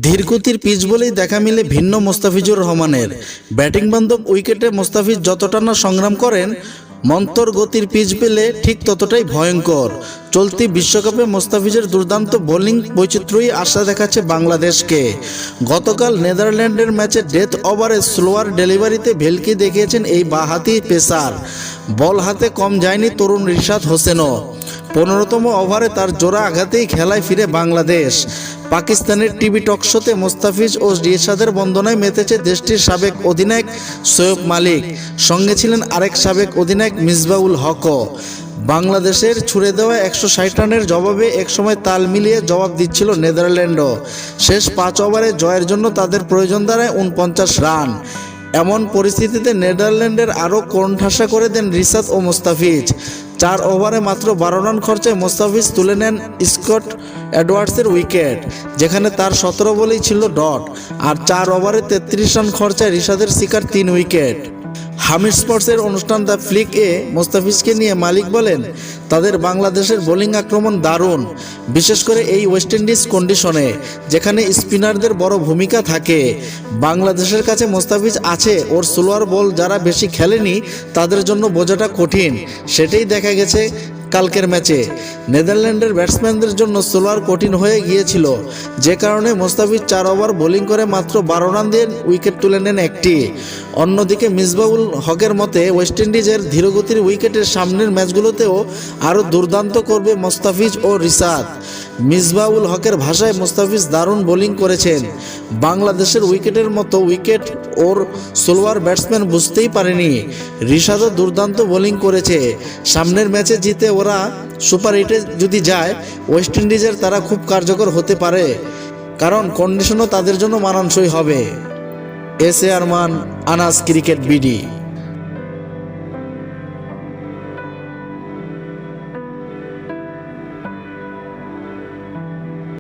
ধীরগতির pitch বলেই দেখা মিলে ভিন্ন মোস্তাফিজুর রহমানের। ব্যাটিং বান্ধব উইকেটে মোস্তাফিজ যতটা না সংগ্রাম করেন, মন্তর গতির পিচ পেলে ঠিক ততটাই ভয়ঙ্কর। চলতি বিশ্বকাপে মোস্তাফিজের দুর্দান্ত বোলিং বৈচিত্র্যই আশা দেখাচ্ছে বাংলাদেশকে। গতকাল নেদারল্যান্ডের ম্যাচে ডেথ ওভারে স্লোয়ার ডেলিভারিতে ভেলকি দেখিয়েছেন এই বাঁহাতি পেসার। বল হাতে কম যায়নি তরুণ রিশাদ হোসেনও। 15তম ওভারে তার জোড়া আঘাতেই খেলায় ফিরে বাংলাদেশ। পাকিস্তানের টিভি টকশোতে মোস্তাফিজ ও রিশাদের বন্দনায় মেতেছে দেশটির সাবেক অধিনায়ক শোয়েব মালিক। সঙ্গে ছিলেন আরেক সাবেক অধিনায়ক মিসবাউল হকও। বাংলাদেশের ছুড়ে দেওয়া 160 রানের জবাবে একসময় তাল মিলিয়ে জবাব দিচ্ছিল নেদারল্যান্ডও। শেষ 5 ওভারে জয়ের জন্য তাদের প্রয়োজন দাঁড়ায় 49 রান। এমন পরিস্থিতিতে নেদারল্যান্ডের আরও কোণঠাসা করে দেন রিশাদ ও মোস্তাফিজ। 4 ওভারে মাত্র 12 রান খরচায় মোস্তাফিজ তুলে নেন স্কট এডওয়ার্ডসের উইকেট, যেখানে তার 17 বলেই ছিল ডট। আর 4 ওভারে 33 রান খরচায় রিশাদের শিকার 3 উইকেট। হামিদ স্পোর্টসের অনুষ্ঠান দ্য ফ্লিক এ মোস্তাফিজকে নিয়ে মালিক বলেন, তাদের বাংলাদেশের বোলিং আক্রমণ দারুণ, বিশেষ করে এই ওয়েস্ট ইন্ডিজ কন্ডিশনে, যেখানে স্পিনারদের বড় ভূমিকা থাকে। বাংলাদেশের কাছে মোস্তাফিজ আছে, ওর স্লোয়ার বল যারা বেশি খেলেনি তাদের জন্য বোঝাটা কঠিন। সেটাই দেখা গেছে কালকের ম্যাচে। নেদারল্যান্ডের ব্যাটসম্যানদের জন্য স্লোয়ার কঠিন হয়ে গিয়েছিল, যে কারণে মোস্তাফিজ 4 ওভার বোলিং করে মাত্র 12 রান দিয়ে উইকেট তুলে নেন একটি। অন্যদিকে মিসবাউল হকের মতে ওয়েস্ট ইন্ডিজের ধীরগতির উইকেটের সামনের ম্যাচগুলোতেও আরও দুর্দান্ত করবে মোস্তাফিজ ও রিশাদ। মিসবাউল হকের ভাষায় মোস্তাফিজ দারুণ বোলিং করেছেন। বাংলাদেশের উইকেটের মতো উইকেট ওর স্লোয়ার ব্যাটসম্যান বুঝতেই পারেনি। রিশাদও দুর্দান্ত বোলিং করেছে। সামনের ম্যাচে জিতে ওরা সুপার 8-এ যদি যায়, ওয়েস্ট ইন্ডিজের তারা খুব কার্যকর হতে পারে, কারণ কন্ডিশনও তাদের জন্য মানানসই হবে। S A Arman, Anas cricket BD.